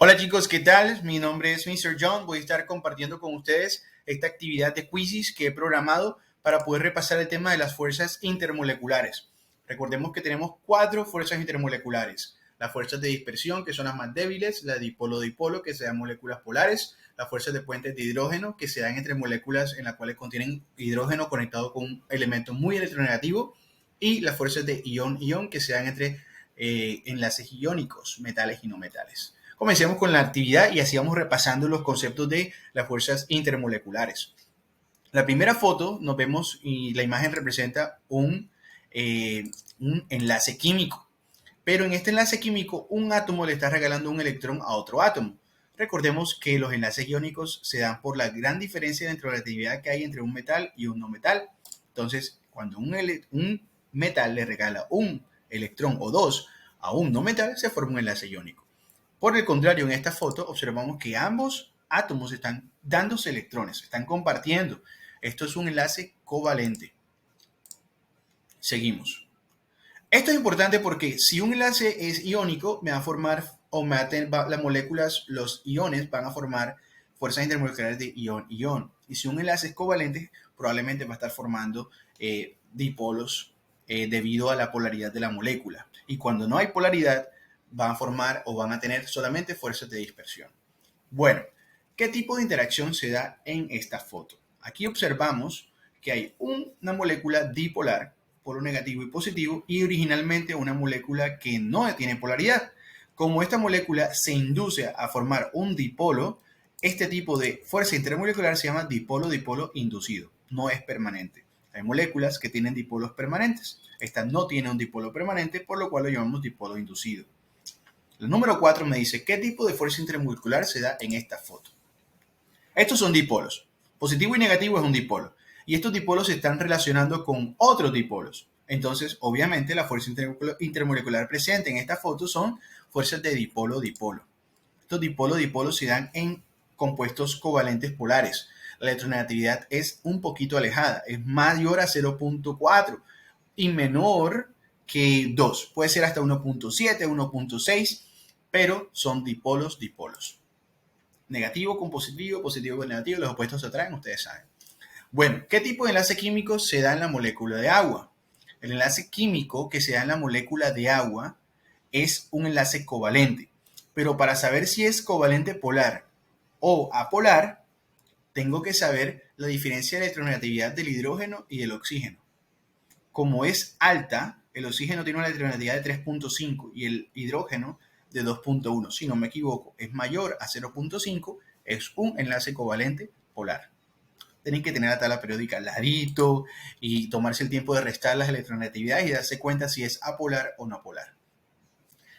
Hola chicos, ¿qué tal? Mi nombre es Mr. John. Voy a estar compartiendo con ustedes esta actividad de quizzes que he programado para poder repasar el tema de las fuerzas intermoleculares. Recordemos que tenemos 4 fuerzas intermoleculares. Las fuerzas de dispersión, que son las más débiles, la dipolo-dipolo, que se dan moléculas polares, las fuerzas de puentes de hidrógeno, que se dan entre moléculas en las cuales contienen hidrógeno conectado con un elemento muy electronegativo, y las fuerzas de ion-ion, que se dan entre enlaces iónicos, metales y no metales. Comencemos con la actividad y así vamos repasando los conceptos de las fuerzas intermoleculares. La primera foto nos vemos y la imagen representa un enlace químico, pero en este enlace químico un átomo le está regalando un electrón a otro átomo. Recordemos que los enlaces iónicos se dan por la gran diferencia de relatividad que hay entre un metal y un no metal. Entonces, cuando un metal le regala un electrón o dos a un no metal, se forma un enlace iónico. Por el contrario, en esta foto observamos que ambos átomos están dándose electrones, están compartiendo. Esto es un enlace covalente. Seguimos. Esto es importante porque si un enlace es iónico, me va a formar, o me va a tener, las moléculas, los iones van a formar fuerzas intermoleculares de ion-ion. Y si un enlace es covalente, probablemente va a estar formando dipolos debido a la polaridad de la molécula. Y cuando no hay polaridad, van a formar o van a tener solamente fuerzas de dispersión. Bueno, ¿qué tipo de interacción se da en esta foto? Aquí observamos que hay una molécula dipolar, polo negativo y positivo, y originalmente una molécula que no tiene polaridad. Como esta molécula se induce a formar un dipolo, este tipo de fuerza intermolecular se llama dipolo-dipolo inducido. No es permanente. Hay moléculas que tienen dipolos permanentes. Esta no tiene un dipolo permanente, por lo cual lo llamamos dipolo inducido. El número 4 me dice qué tipo de fuerza intermolecular se da en esta foto. Estos son dipolos. Positivo y negativo es un dipolo. Y estos dipolos se están relacionando con otros dipolos. Entonces, obviamente, la fuerza intermolecular presente en esta foto son fuerzas de dipolo-dipolo. Estos dipolo-dipolos se dan en compuestos covalentes polares. La electronegatividad es un poquito alejada. Es mayor a 0.4 y menor que 2. Puede ser hasta 1.7, 1.6. Pero son dipolos. Negativo con positivo, positivo con negativo, los opuestos se atraen, ustedes saben. Bueno, ¿qué tipo de enlace químico se da en la molécula de agua? El enlace químico que se da en la molécula de agua es un enlace covalente. Pero para saber si es covalente polar o apolar, tengo que saber la diferencia de electronegatividad del hidrógeno y del oxígeno. Como es alta, el oxígeno tiene una electronegatividad de 3.5 y el hidrógeno de 2.1. Si no me equivoco, es mayor a 0.5, es un enlace covalente polar. Tienen que tener la tabla periódica al ladito y tomarse el tiempo de restar las electronegatividades y darse cuenta si es apolar o no polar.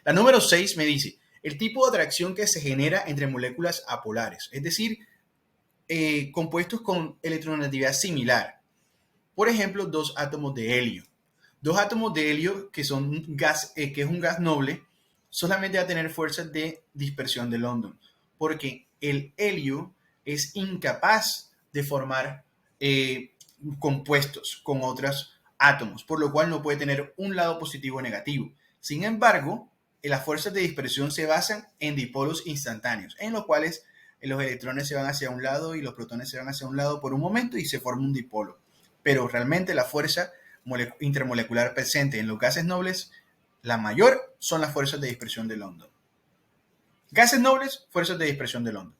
La número 6 me dice el tipo de atracción que se genera entre moléculas apolares, es decir, compuestos con electronegatividad similar. Por ejemplo, dos átomos de helio. Dos átomos de helio, que son que es un gas noble, solamente va a tener fuerzas de dispersión de London, porque el helio es incapaz de formar compuestos con otros átomos, por lo cual no puede tener un lado positivo o negativo. Sin embargo, las fuerzas de dispersión se basan en dipolos instantáneos, en los cuales los electrones se van hacia un lado y los protones se van hacia un lado por un momento y se forma un dipolo. Pero realmente la fuerza intermolecular presente en los gases nobles, la mayor son las fuerzas de dispersión de London. Gases nobles, fuerzas de dispersión de London.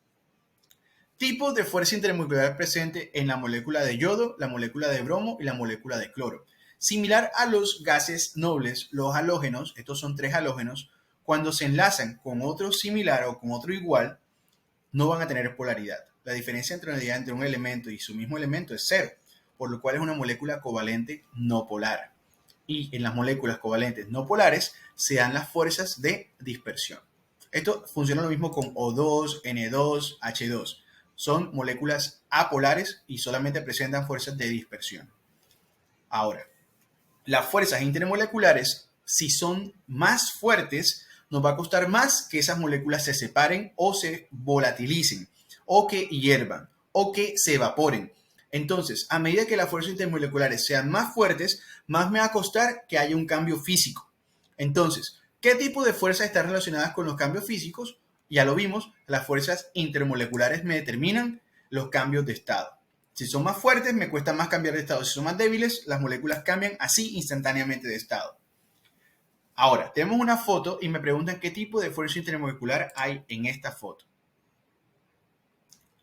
Tipos de fuerza intermolecular presente en la molécula de yodo, la molécula de bromo y la molécula de cloro. Similar a los gases nobles, los halógenos, estos son 3 halógenos, cuando se enlazan con otro similar o con otro igual, no van a tener polaridad. La diferencia entre un elemento y su mismo elemento es 0, por lo cual es una molécula covalente no polar. Y en las moléculas covalentes no polares se dan las fuerzas de dispersión. Esto funciona lo mismo con O2, N2, H2. Son moléculas apolares y solamente presentan fuerzas de dispersión. Ahora, las fuerzas intermoleculares, si son más fuertes, nos va a costar más que esas moléculas se separen o se volatilicen, o que hiervan, o que se evaporen. Entonces, a medida que las fuerzas intermoleculares sean más fuertes, más me va a costar que haya un cambio físico. Entonces, ¿qué tipo de fuerzas están relacionadas con los cambios físicos? Ya lo vimos, las fuerzas intermoleculares me determinan los cambios de estado. Si son más fuertes, me cuesta más cambiar de estado. Si son más débiles, las moléculas cambian así instantáneamente de estado. Ahora, tenemos una foto y me preguntan qué tipo de fuerza intermolecular hay en esta foto.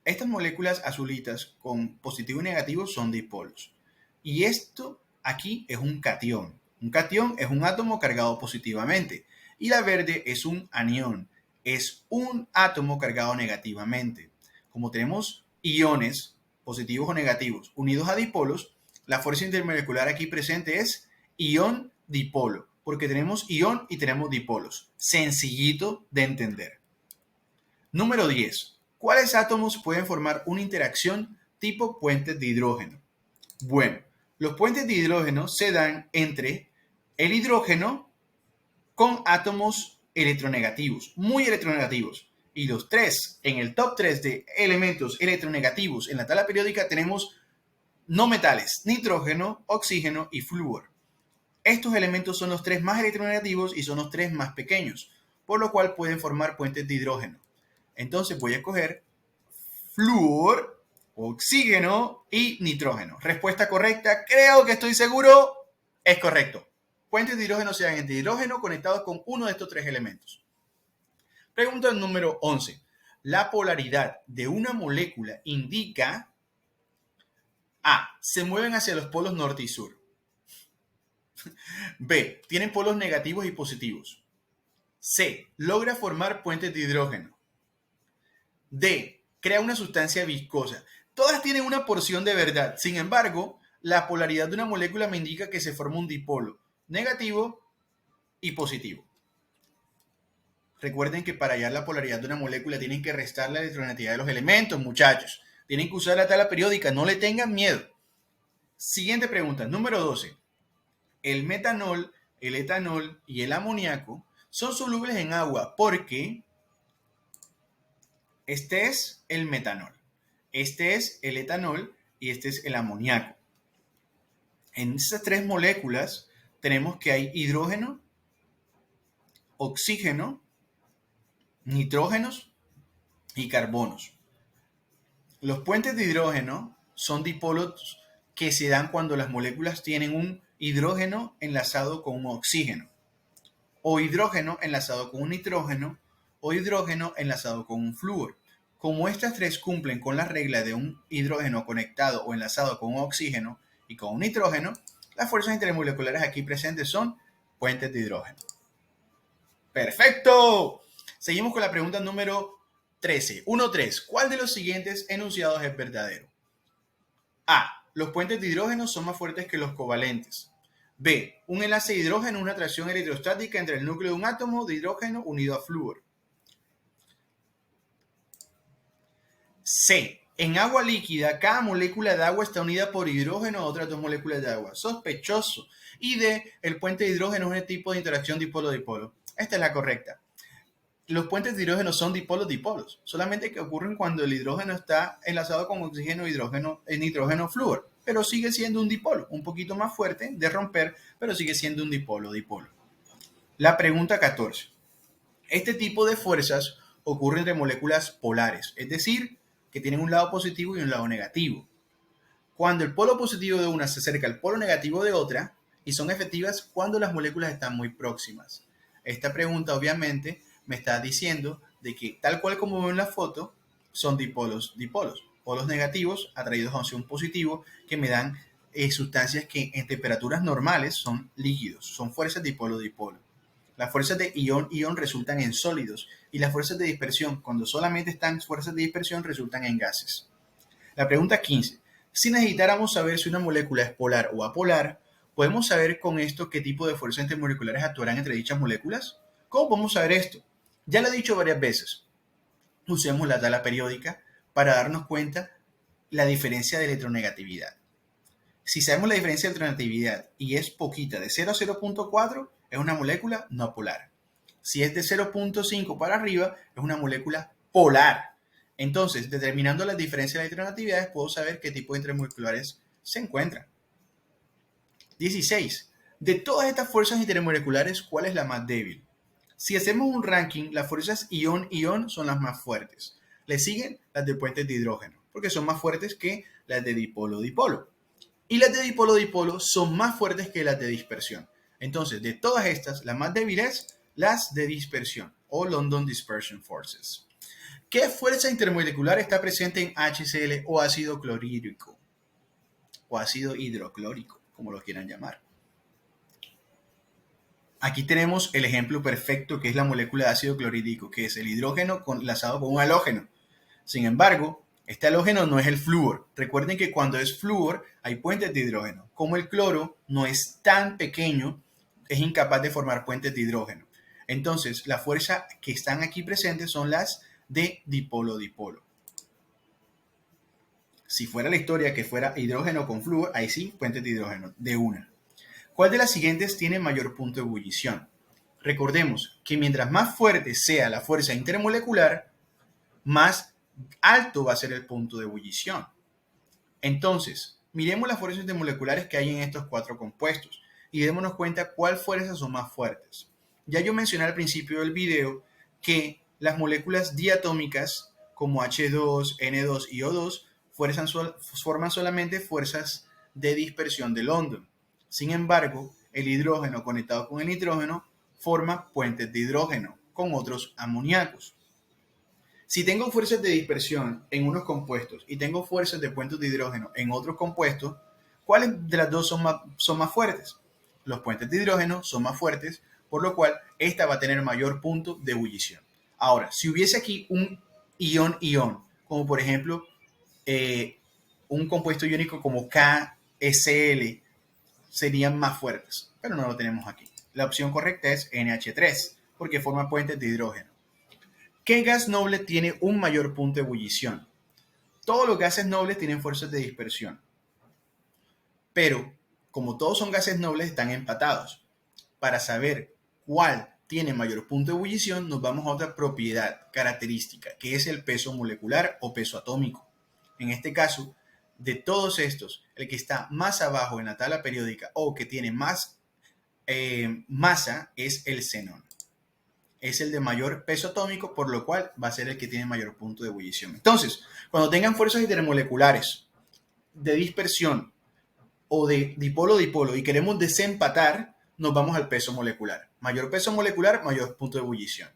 Estas moléculas azulitas con positivo y negativo son dipolos. Y esto aquí es un catión. Un catión es un átomo cargado positivamente. Y la verde es un anión. Es un átomo cargado negativamente. Como tenemos iones positivos o negativos unidos a dipolos, la fuerza intermolecular aquí presente es ión-dipolo, porque tenemos ión y tenemos dipolos. Sencillito de entender. Número 10. ¿Cuáles átomos pueden formar una interacción tipo puentes de hidrógeno? Bueno, los puentes de hidrógeno se dan entre el hidrógeno con átomos electronegativos, muy electronegativos. Y los tres, en el top 3 de elementos electronegativos en la tabla periódica tenemos no metales, nitrógeno, oxígeno y flúor. Estos elementos son los tres más electronegativos y son los tres más pequeños, por lo cual pueden formar puentes de hidrógeno. Entonces voy a escoger flúor, oxígeno y nitrógeno. Respuesta correcta, creo que estoy seguro, es correcto. Puentes de hidrógeno se dan entre hidrógeno conectados con uno de estos tres elementos. Pregunta número 11. La polaridad de una molécula indica A. Se mueven hacia los polos norte y sur. B. Tienen polos negativos y positivos. C. Logra formar puentes de hidrógeno. D. Crea una sustancia viscosa. Todas tienen una porción de verdad. Sin embargo, la polaridad de una molécula me indica que se forma un dipolo negativo y positivo. Recuerden que para hallar la polaridad de una molécula tienen que restar la electronegatividad de los elementos, muchachos. Tienen que usar la tabla periódica, no le tengan miedo. Siguiente pregunta, número 12. El metanol, el etanol y el amoníaco son solubles en agua porque este es el metanol, este es el etanol y este es el amoníaco. En estas tres moléculas tenemos que hay hidrógeno, oxígeno, nitrógenos y carbonos. Los puentes de hidrógeno son dipolos que se dan cuando las moléculas tienen un hidrógeno enlazado con un oxígeno, o hidrógeno enlazado con un nitrógeno, o hidrógeno enlazado con un flúor. Como estas tres cumplen con la regla de un hidrógeno conectado o enlazado con un oxígeno y con un nitrógeno, las fuerzas intermoleculares aquí presentes son puentes de hidrógeno. ¡Perfecto! Seguimos con la pregunta número 13. 1.3. ¿Cuál de los siguientes enunciados es verdadero? A. Los puentes de hidrógeno son más fuertes que los covalentes. B. Un enlace de hidrógeno es una atracción electrostática entre el núcleo de un átomo de hidrógeno unido a flúor. C. En agua líquida, cada molécula de agua está unida por hidrógeno a otras dos moléculas de agua. Sospechoso. Y D. El puente de hidrógeno es un tipo de interacción dipolo-dipolo. Esta es la correcta. Los puentes de hidrógeno son dipolos-dipolos, solamente que ocurren cuando el hidrógeno está enlazado con oxígeno, hidrógeno, nitrógeno, flúor, pero sigue siendo un dipolo, un poquito más fuerte de romper, pero sigue siendo un dipolo-dipolo. La pregunta 14. Este tipo de fuerzas ocurre entre moléculas polares, es decir, que tienen un lado positivo y un lado negativo. Cuando el polo positivo de una se acerca al polo negativo de otra, y son efectivas cuando las moléculas están muy próximas. Esta pregunta, obviamente, me está diciendo de que tal cual como veo en la foto, son dipolos, polos negativos atraídos hacia un positivo que me dan sustancias que en temperaturas normales son líquidos, son fuerzas dipolo-dipolo. Las fuerzas de ión-ión resultan en sólidos y las fuerzas de dispersión, cuando solamente están fuerzas de dispersión, resultan en gases. La pregunta 15. Si necesitáramos saber si una molécula es polar o apolar, ¿podemos saber con esto qué tipo de fuerzas intermoleculares actuarán entre dichas moléculas? ¿Cómo podemos saber esto? Ya lo he dicho varias veces. Usemos la tabla periódica para darnos cuenta la diferencia de electronegatividad. Si sabemos la diferencia de electronegatividad y es poquita, de 0 a 0.4, es una molécula no polar. Si es de 0.5 para arriba, es una molécula polar. Entonces, determinando las diferencias de electronegatividades, puedo saber qué tipo de intermoleculares se encuentran. 16. De todas estas fuerzas intermoleculares, ¿cuál es la más débil? Si hacemos un ranking, las fuerzas ion-ion son las más fuertes. Le siguen las de puentes de hidrógeno, porque son más fuertes que las de dipolo-dipolo. Y las de dipolo-dipolo son más fuertes que las de dispersión. Entonces, de todas estas, la más débil es las de dispersión o London Dispersion Forces. ¿Qué fuerza intermolecular está presente en HCl o ácido clorhídrico? O ácido hidroclórico, como lo quieran llamar. Aquí tenemos el ejemplo perfecto que es la molécula de ácido clorhídrico, que es el hidrógeno enlazado con un halógeno. Sin embargo, este halógeno no es el flúor. Recuerden que cuando es flúor hay puentes de hidrógeno. Como el cloro no es tan pequeño, es incapaz de formar puentes de hidrógeno. Entonces, la fuerza que están aquí presentes son las de dipolo-dipolo. Si fuera la historia que fuera hidrógeno con flúor, ahí sí, puentes de hidrógeno, de una. ¿Cuál de las siguientes tiene mayor punto de ebullición? Recordemos que mientras más fuerte sea la fuerza intermolecular, más alto va a ser el punto de ebullición. Entonces, miremos las fuerzas intermoleculares que hay en estos cuatro compuestos y démonos cuenta cuál fuerzas son más fuertes. Ya yo mencioné al principio del video que las moléculas diatómicas como H2, N2 y O2 forman solamente fuerzas de dispersión de London. Sin embargo, el hidrógeno conectado con el nitrógeno forma puentes de hidrógeno con otros amoníacos. Si tengo fuerzas de dispersión en unos compuestos y tengo fuerzas de puentes de hidrógeno en otros compuestos, ¿cuáles de las dos son más fuertes? Los puentes de hidrógeno son más fuertes, por lo cual esta va a tener mayor punto de ebullición. Ahora, si hubiese aquí un ion-ion, como por ejemplo un compuesto iónico como KSL, serían más fuertes, pero no lo tenemos aquí. La opción correcta es NH3, porque forma puentes de hidrógeno. ¿Qué gas noble tiene un mayor punto de ebullición? Todos los gases nobles tienen fuerzas de dispersión, pero como todos son gases nobles, están empatados. Para saber cuál tiene mayor punto de ebullición, nos vamos a otra propiedad característica, que es el peso molecular o peso atómico. En este caso, de todos estos, el que está más abajo en la tabla periódica o que tiene más masa es el xenón. Es el de mayor peso atómico, por lo cual va a ser el que tiene mayor punto de ebullición. Entonces, cuando tengan fuerzas intermoleculares de dispersión o de dipolo-dipolo y queremos desempatar, nos vamos al peso molecular. Mayor peso molecular, mayor punto de ebullición.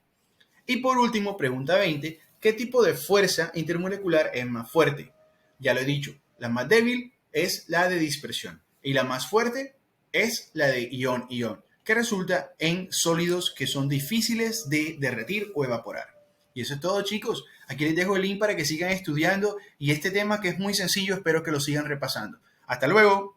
Y por último, pregunta 20, ¿qué tipo de fuerza intermolecular es más fuerte? Ya lo he dicho, la más débil es la de dispersión y la más fuerte es la de ion-ion, que resulta en sólidos que son difíciles de derretir o evaporar. Y eso es todo, chicos. Aquí les dejo el link para que sigan estudiando y este tema que es muy sencillo, espero que lo sigan repasando. Hasta luego.